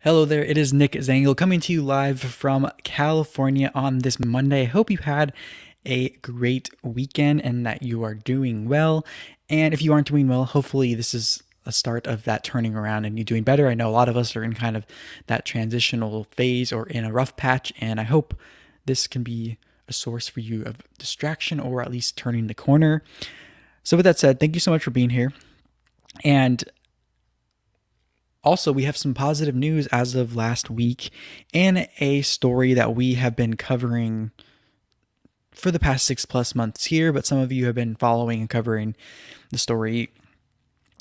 Hello there, it is Nick Zangl coming to you live from California on this Monday. I hope you had a great weekend and that you are doing well. And if you aren't doing well, hopefully this is a start of that turning around and you doing better. I know a lot of us are in kind of that transitional phase or in a rough patch, and I hope this can be a source for you of distraction or at least turning the corner. So with that said, thank you so much for being here. And also, we have some positive news as of last week and a story that we have been covering for the past 6+ months here, but some of you have been following and covering the story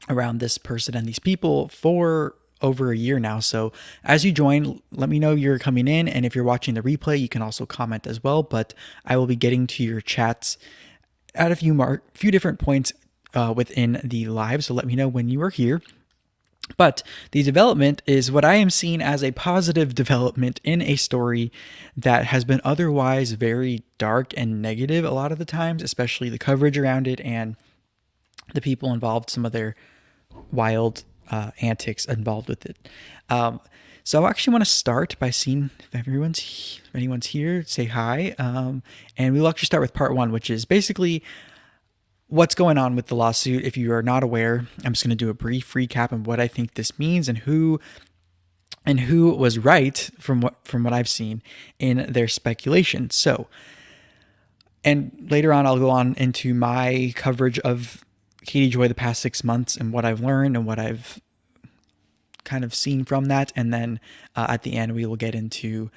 around this person and these people for over a year now. So as you join, let me know you're coming in, and if you're watching the replay, you can also comment as well, but I will be getting to your chats at a few different points within the live, so let me know when you are here. But the development is what I am seeing as a positive development in a story that has been otherwise very dark and negative a lot of the times, especially the coverage around it and the people involved, some of their wild antics involved with it. So I actually want to start by seeing if anyone's here, say hi. And we'll actually start with part one, which is basically what's going on with the lawsuit. If you are not aware, I'm just going to do a brief recap of what I think this means and who was right from what I've seen in their speculation. So, and later on, I'll go on into my coverage of Katie Joy the past 6 months and what I've learned and what I've kind of seen from that. And then at the end, we will get into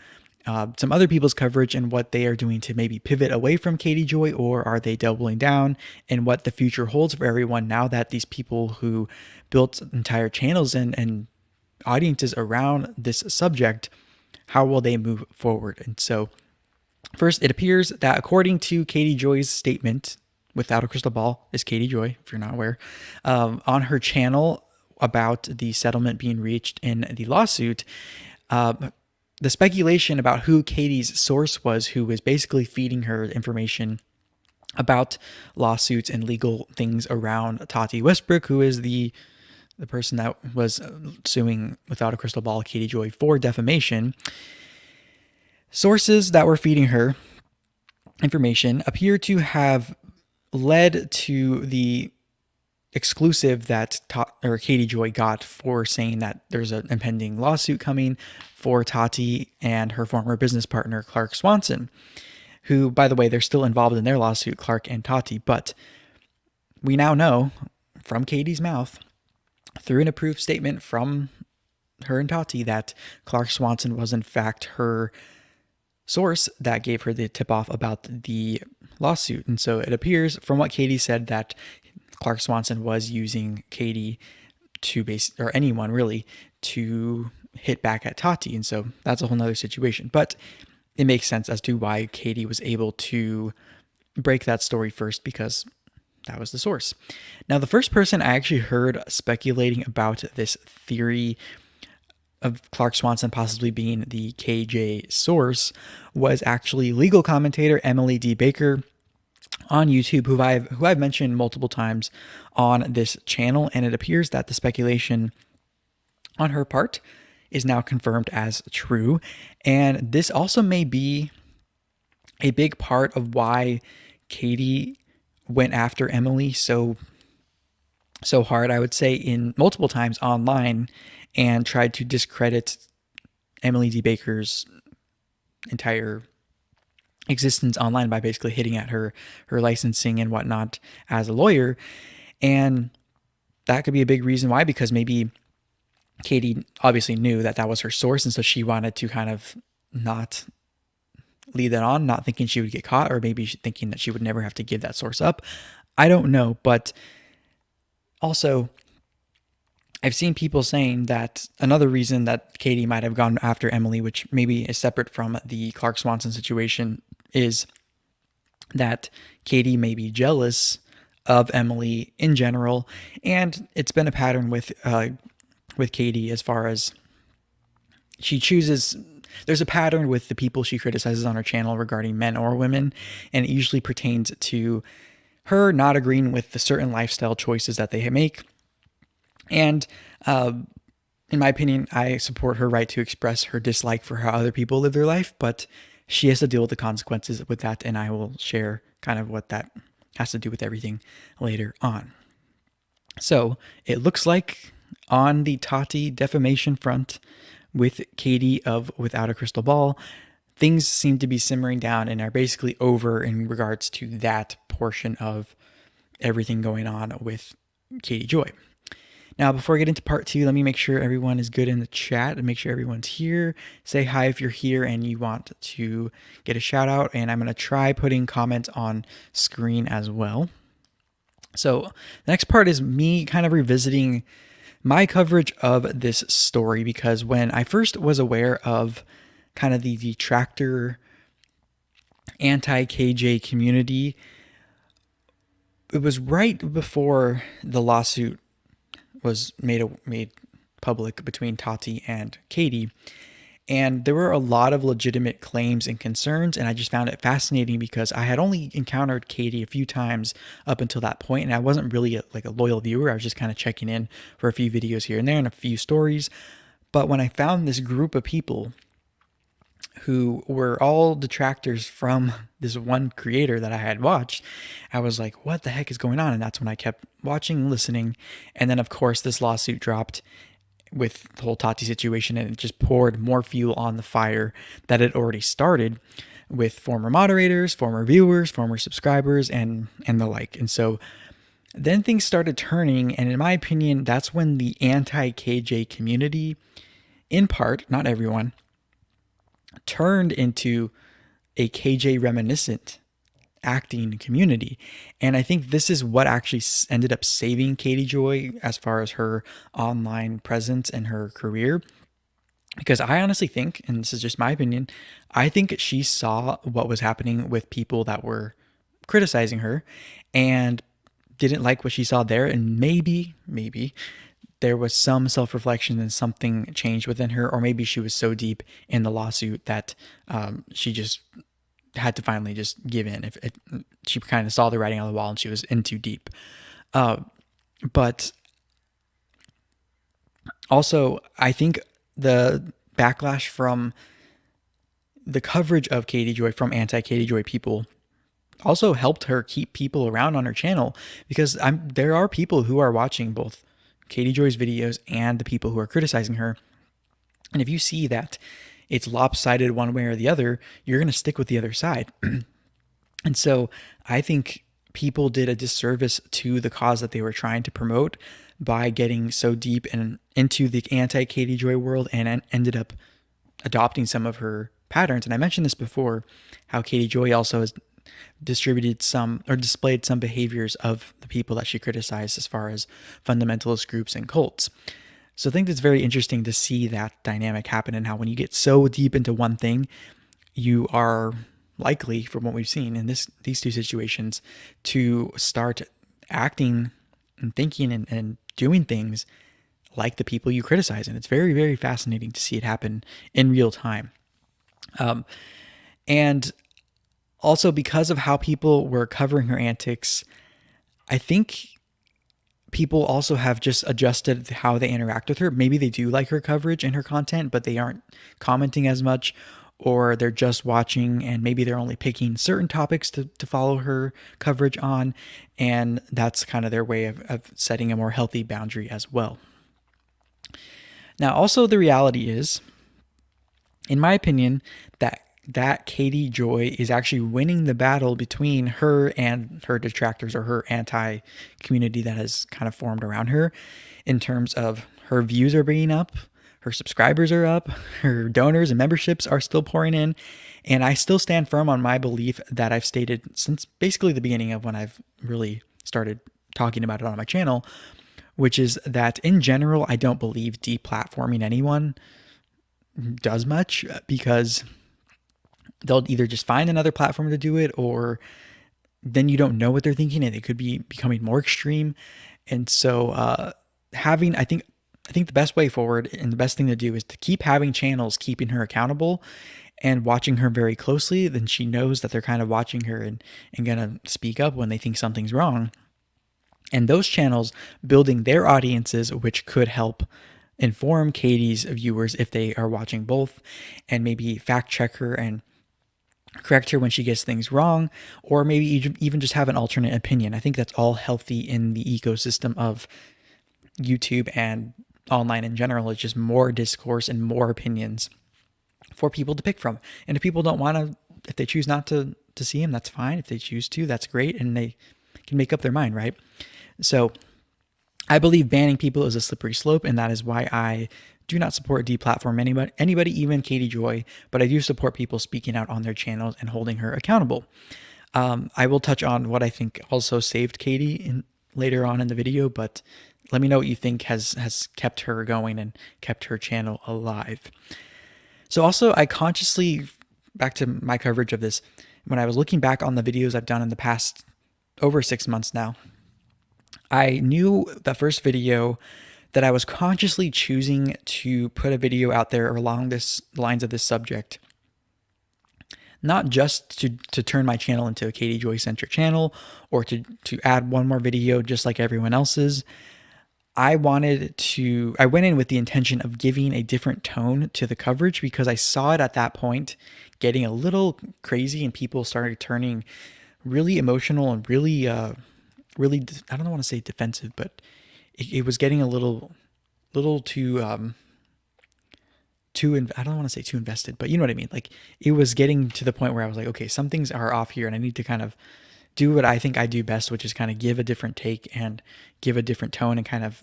some other people's coverage and what they are doing to maybe pivot away from Katie Joy, or are they doubling down, and what the future holds for everyone now that these people who built entire channels and audiences around this subject, how will they move forward? And so first, it appears that according to Katie Joy's statement, without a crystal ball is Katie Joy, if you're not aware, on her channel about the settlement being reached in the lawsuit, the speculation about who Katie's source was, who was basically feeding her information about lawsuits and legal things around Tati Westbrook, who is the person that was suing without a crystal ball Katie Joy for defamation. Sources that were feeding her information appear to have led to the exclusive that Katie Joy got for saying that there's an impending lawsuit coming for Tati and her former business partner, Clark Swanson, who, by the way, they're still involved in their lawsuit, Clark and Tati. But we now know from Katie's mouth, through an approved statement from her and Tati, that Clark Swanson was in fact her source that gave her the tip-off about the lawsuit. And so it appears from what Katie said that Clark Swanson was using Katie to or anyone really, to hit back at Tati. And so that's a whole nother situation. But it makes sense as to why Katie was able to break that story first, because that was the source. Now, the first person I actually heard speculating about this theory of Clark Swanson possibly being the KJ source was actually legal commentator Emily D. Baker on YouTube, who I've mentioned multiple times on this channel, and it appears that the speculation on her part is now confirmed as true. And this also may be a big part of why Katie went after Emily so hard, I would say, in multiple times online, and tried to discredit Emily D. Baker's entire existence online by basically hitting at her licensing and whatnot as a lawyer. And that could be a big reason why, because maybe Katie obviously knew that that was her source, and so she wanted to kind of not lead that on, not thinking she would get caught, or maybe thinking that she would never have to give that source up. I don't know. But also, I've seen people saying that another reason that Katie might have gone after Emily, which maybe is separate from the Clark Swanson situation, is that Katie may be jealous of Emily in general. And it's been a pattern with Katie, as far as she chooses. There's a pattern with the people she criticizes on her channel regarding men or women, and it usually pertains to her not agreeing with the certain lifestyle choices that they make. And in my opinion, I support her right to express her dislike for how other people live their life, but she has to deal with the consequences with that, and I will share kind of what that has to do with everything later on. So it looks like on the Tati defamation front with Katie of Without a Crystal Ball, things seem to be simmering down and are basically over in regards to that portion of everything going on with Katie Joy. Now, before I get into part 2, let me make sure everyone is good in the chat and make sure everyone's here. Say hi if you're here and you want to get a shout out, and I'm going to try putting comments on screen as well. So the next part is me kind of revisiting my coverage of this story, because when I first was aware of kind of the detractor anti-KJ community, it was right before the lawsuit was made public between Tati and Katie. And there were a lot of legitimate claims and concerns, and I just found it fascinating because I had only encountered Katie a few times up until that point, and I wasn't really a loyal viewer. I was just kind of checking in for a few videos here and there and a few stories. But when I found this group of people who were all detractors from this one creator that I had watched, I was like, what the heck is going on? And that's when I kept watching and listening. And then, of course, this lawsuit dropped with the whole Tati situation, and it just poured more fuel on the fire that had already started with former moderators, former viewers, former subscribers, and the like. And so then things started turning, and in my opinion, that's when the anti-KJ community, in part, not everyone, turned into a KJ reminiscent acting community. And I think this is what actually ended up saving Katie Joy as far as her online presence and her career. Because I honestly think, and this is just my opinion, I think she saw what was happening with people that were criticizing her and didn't like what she saw there. And maybe there was some self-reflection and something changed within her, or maybe she was so deep in the lawsuit that she just had to finally just give in. If she kind of saw the writing on the wall and she was in too deep. But also, I think the backlash from the coverage of Katie Joy from anti-Katie Joy people also helped her keep people around on her channel, because there are people who are watching both Katie Joy's videos and the people who are criticizing her. And if you see that it's lopsided one way or the other, you're going to stick with the other side. And so I think people did a disservice to the cause that they were trying to promote by getting so deep and into the anti-Katie Joy world, and ended up adopting some of her patterns. And I mentioned this before, how Katie Joy also has distributed some or displayed some behaviors of the people that she criticized as far as fundamentalist groups and cults. So I think it's very interesting to see that dynamic happen, and how when you get so deep into one thing, you are likely, from what we've seen in these two situations, to start acting and thinking and doing things like the people you criticize. And it's very, very fascinating to see it happen in real time. And also, because of how people were covering her antics, I think people also have just adjusted how they interact with her. Maybe they do like her coverage and her content, but they aren't commenting as much, or they're just watching and maybe they're only picking certain topics to follow her coverage on. And that's kind of their way of setting a more healthy boundary as well. Now, also the reality is, in my opinion, that Katie Joy is actually winning the battle between her and her detractors, or her anti-community that has kind of formed around her, in terms of her views are bringing up, her subscribers are up, her donors and memberships are still pouring in. And I still stand firm on my belief that I've stated since basically the beginning of when I've really started talking about it on my channel, which is that in general, I don't believe deplatforming anyone does much, because they'll either just find another platform to do it, or then you don't know what they're thinking and it could be becoming more extreme. And so I think the best way forward and the best thing to do is to keep having channels keeping her accountable and watching her very closely. Then she knows that they're kind of watching her and going to speak up when they think something's wrong. And those channels building their audiences, which could help inform Katie's viewers if they are watching both, and maybe fact check her and correct her when she gets things wrong, or maybe even just have an alternate opinion. I think that's all healthy in the ecosystem of YouTube and online in general. It's just more discourse and more opinions for people to pick from. And if people don't want to, if they choose not to see him, that's fine. If they choose to, that's great, and they can make up their mind, right? So I believe banning people is a slippery slope, and that is why I do not support deplatform anybody, even Katie Joy, but I do support people speaking out on their channels and holding her accountable. I will touch on what I think also saved Katie later on in the video, but let me know what you think has kept her going and kept her channel alive. So also, I consciously, back to my coverage of this, when I was looking back on the videos I've done in the past over 6 months now, I knew the first video that I was consciously choosing to put a video out there along this lines of this subject, not just to turn my channel into a Katie Joy centric channel or to add one more video just like everyone else's. I went in with the intention of giving a different tone to the coverage, because I saw it at that point getting a little crazy and people started turning really emotional and really, I don't want to say defensive, but it was getting a little too, I don't want to say too invested, but you know what I mean? Like, it was getting to the point where I was like, okay, some things are off here and I need to kind of do what I think I do best, which is kind of give a different take and give a different tone and kind of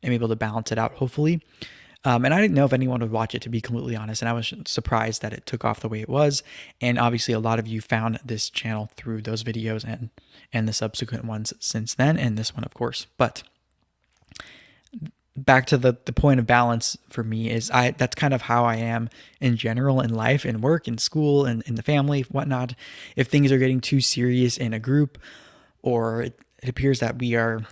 am able to balance it out, hopefully. And I didn't know if anyone would watch it, to be completely honest. And I was surprised that it took off the way it was. And obviously a lot of you found this channel through those videos and the subsequent ones since then, and this one, of course. But back to the point of balance for me is that's kind of how I am in general in life, in work, in school, and in the family, whatnot. If things are getting too serious in a group, or it appears that we are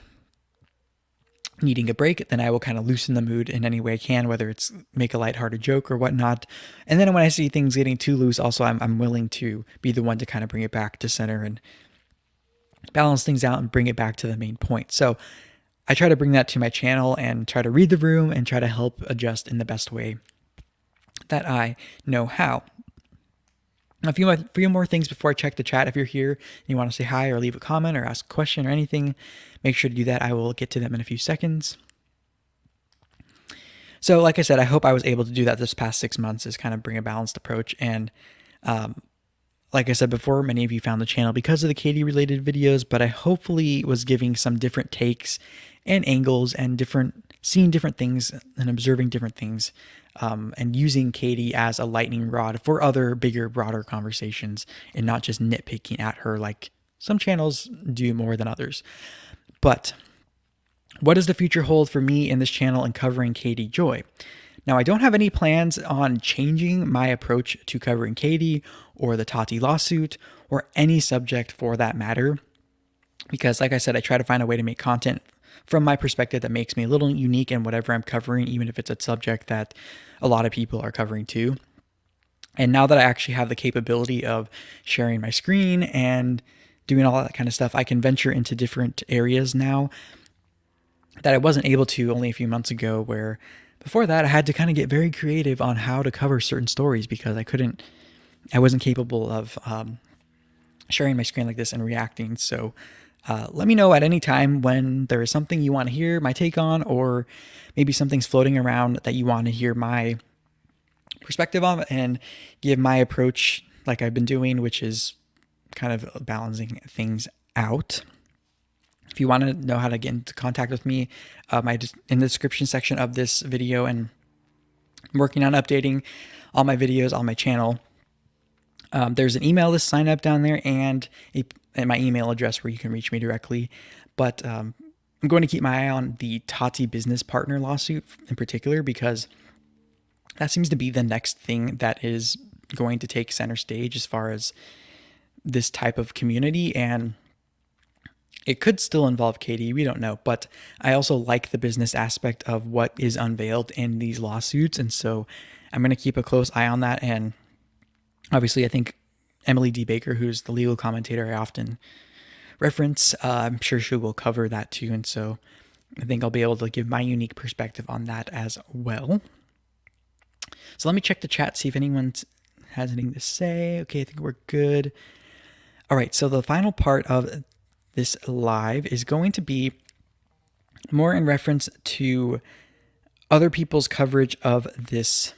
needing a break, then I will kind of loosen the mood in any way I can, whether it's make a lighthearted joke or whatnot. And then when I see things getting too loose, also I'm willing to be the one to kind of bring it back to center and balance things out and bring it back to the main point. So I try to bring that to my channel and try to read the room and try to help adjust in the best way that I know how. A few more things before I check the chat. If you're here and you want to say hi or leave a comment or ask a question or anything, make sure to do that. I will get to them in a few seconds. So like I said, I hope I was able to do that this past 6 months, is kind of bring a balanced approach. And like I said before, many of you found the channel because of the Katie related videos, but I hopefully was giving some different takes and angles and seeing different things and observing different things, and using Katie as a lightning rod for other bigger, broader conversations, and not just nitpicking at her like some channels do more than others. But what does the future hold for me in this channel and covering Katie Joy? Now, I don't have any plans on changing my approach to covering Katie or the Tati lawsuit or any subject for that matter, because like I said, I try to find a way to make content from my perspective that makes me a little unique in whatever I'm covering, even if it's a subject that a lot of people are covering too. And now that I actually have the capability of sharing my screen and doing all that kind of stuff, I can venture into different areas now that I wasn't able to only a few months ago, where before that I had to kind of get very creative on how to cover certain stories because I wasn't capable of sharing my screen like this and reacting. So let me know at any time when there is something you want to hear my take on, or maybe something's floating around that you want to hear my perspective on and give my approach like I've been doing, which is kind of balancing things out. If you want to know how to get into contact with me, in the description section of this video, and I'm working on updating all my videos on my channel. There's an email list sign up down there and my email address where you can reach me directly. But I'm going to keep my eye on the Tati business partner lawsuit in particular, because that seems to be the next thing that is going to take center stage as far as this type of community. And it could still involve Katie, we don't know, but I also like the business aspect of what is unveiled in these lawsuits. And so I'm going to keep a close eye on that. And obviously, I think Emily D. Baker, who's the legal commentator I often reference, I'm sure she will cover that too. And so I think I'll be able to give my unique perspective on that as well. So let me check the chat, see if anyone has anything to say. Okay, I think we're good. All right, so the final part of this live is going to be more in reference to other people's coverage of this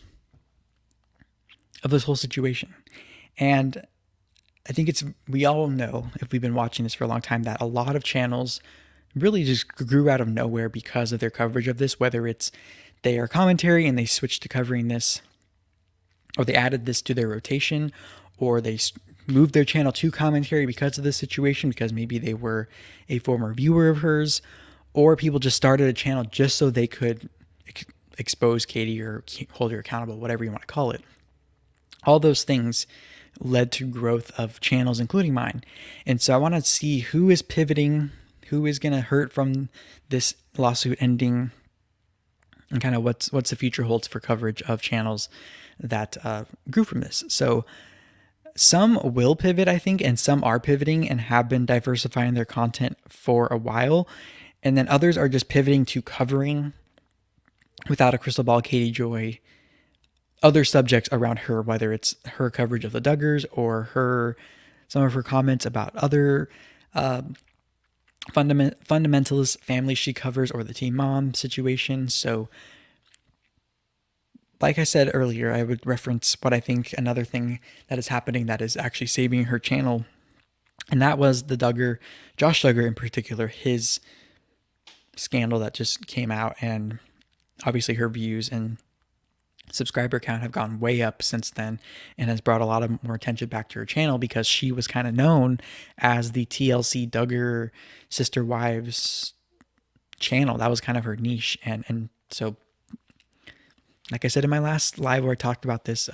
whole situation. And I think we all know, if we've been watching this for a long time, that a lot of channels really just grew out of nowhere because of their coverage of this, whether it's they are commentary and they switched to covering this, or they added this to their rotation, or they moved their channel to commentary because of this situation, because maybe they were a former viewer of hers, or people just started a channel just so they could expose Katie or hold her accountable, whatever you want to call it. All those things led to growth of channels, including mine. And so I want to see who is pivoting, who is going to hurt from this lawsuit ending, and kind of what's the future holds for coverage of channels that grew from this. So some will pivot, I think, and some are pivoting and have been diversifying their content for a while. And then others are just pivoting to covering, without a crystal ball, Katie Joy, other subjects around her, whether it's her coverage of the Duggars or some of her comments about other fundamentalist families she covers, or the Teen Mom situation. So like I said earlier, I would reference what I think another thing that is happening that is actually saving her channel, and that was the Josh Duggar in particular, his scandal that just came out, and obviously her views and subscriber count have gone way up since then, and has brought a lot of more attention back to her channel, because she was kind of known as the TLC Duggar sister wives channel. That was kind of her niche, and so, like I said in my last live where I talked about this,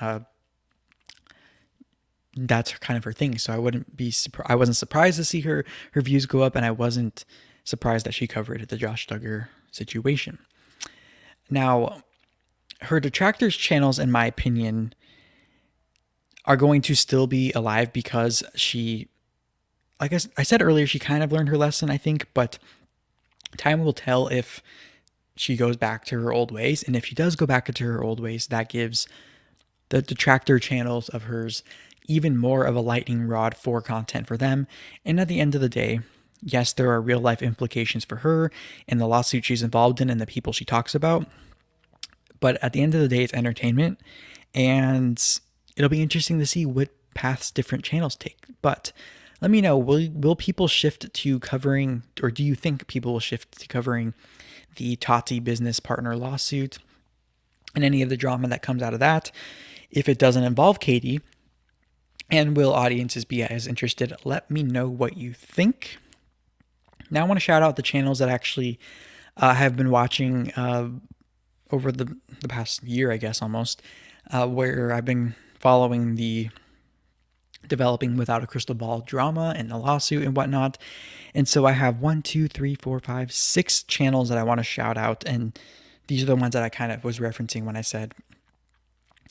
that's kind of her thing. So I wasn't surprised to see her views go up, and I wasn't surprised that she covered the Josh Duggar situation. Now, her detractors' channels, in my opinion, are going to still be alive, because she, like I said earlier, she kind of learned her lesson, I think, but time will tell if she goes back to her old ways. And if she does go back into her old ways, that gives the detractor channels of hers even more of a lightning rod for content for them. And at the end of the day, yes, there are real life implications for her and the lawsuit she's involved in and the people she talks about. But at the end of the day, it's entertainment, and it'll be interesting to see what paths different channels take. But let me know, will people shift to covering, or do you think people will shift to covering the Tati business partner lawsuit and any of the drama that comes out of that, if it doesn't involve Katie? And will audiences be as interested? Let me know what you think. Now I want to shout out the channels that actually have been watching over the past year, I guess, almost, where I've been following the developing without a crystal ball drama and the lawsuit and whatnot. And so I have 6 channels that I want to shout out, and these are the ones that I kind of was referencing when I said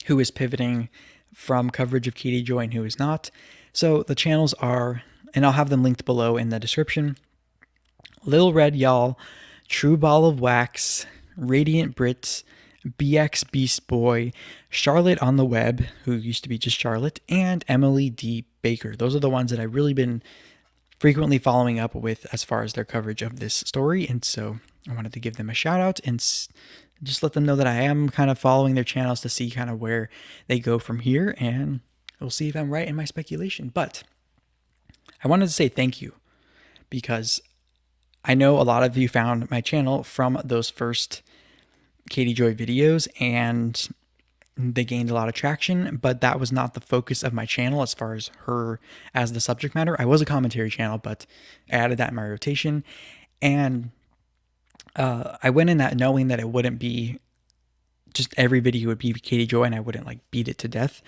who is pivoting from coverage of Katie Joy and who is not. So the channels are, and I'll have them linked below in the description: Lil Red Y'all, True Ball of Wax, Radiant Brits, BX Beast Boy, Charlotte on the Web, who used to be just Charlotte, and Emily D. Baker. Those are the ones that I've really been frequently following up with as far as their coverage of this story. And so I wanted to give them a shout out and just let them know that I am kind of following their channels to see kind of where they go from here. And we'll see if I'm right in my speculation. But I wanted to say thank you, because I know a lot of you found my channel from those first Katie Joy videos, and they gained a lot of traction, but that was not the focus of my channel as far as her as the subject matter. I was a commentary channel, but I added that in my rotation, and I went in that knowing that it wouldn't be just every video would be Katie Joy and I wouldn't like beat it to death.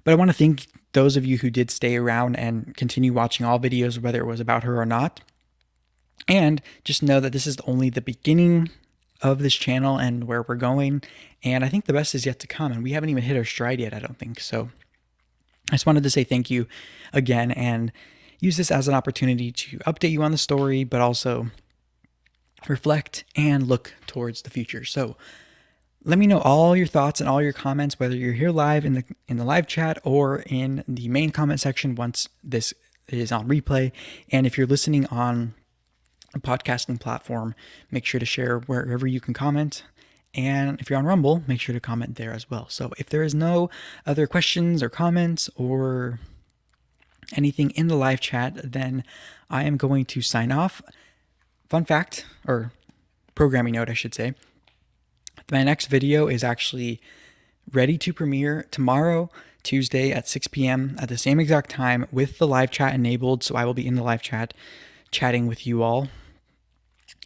But I want to thank those of you who did stay around and continue watching all videos, whether it was about her or not. And just know that this is only the beginning of this channel and where we're going. And I think the best is yet to come. And we haven't even hit our stride yet, I don't think. So I just wanted to say thank you again and use this as an opportunity to update you on the story, but also reflect, and look towards the future. So let me know all your thoughts and all your comments, whether you're here live in the live chat or in the main comment section once this is on replay. And if you're listening on a podcasting platform, make sure to share wherever you can comment. And if you're on Rumble, make sure to comment there as well. So if there is no other questions or comments or anything in the live chat, then I am going to sign off. Fun fact, or programming note, I should say. My next video is actually ready to premiere tomorrow, Tuesday at 6 p.m. at the same exact time with the live chat enabled. So I will be in the live chat chatting with you all.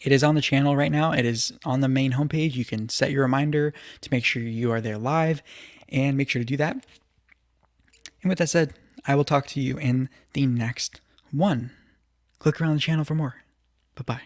It is on the channel right now. It is on the main homepage. You can set your reminder to make sure you are there live and make sure to do that. And with that said, I will talk to you in the next one. Click around the channel for more. Bye-bye.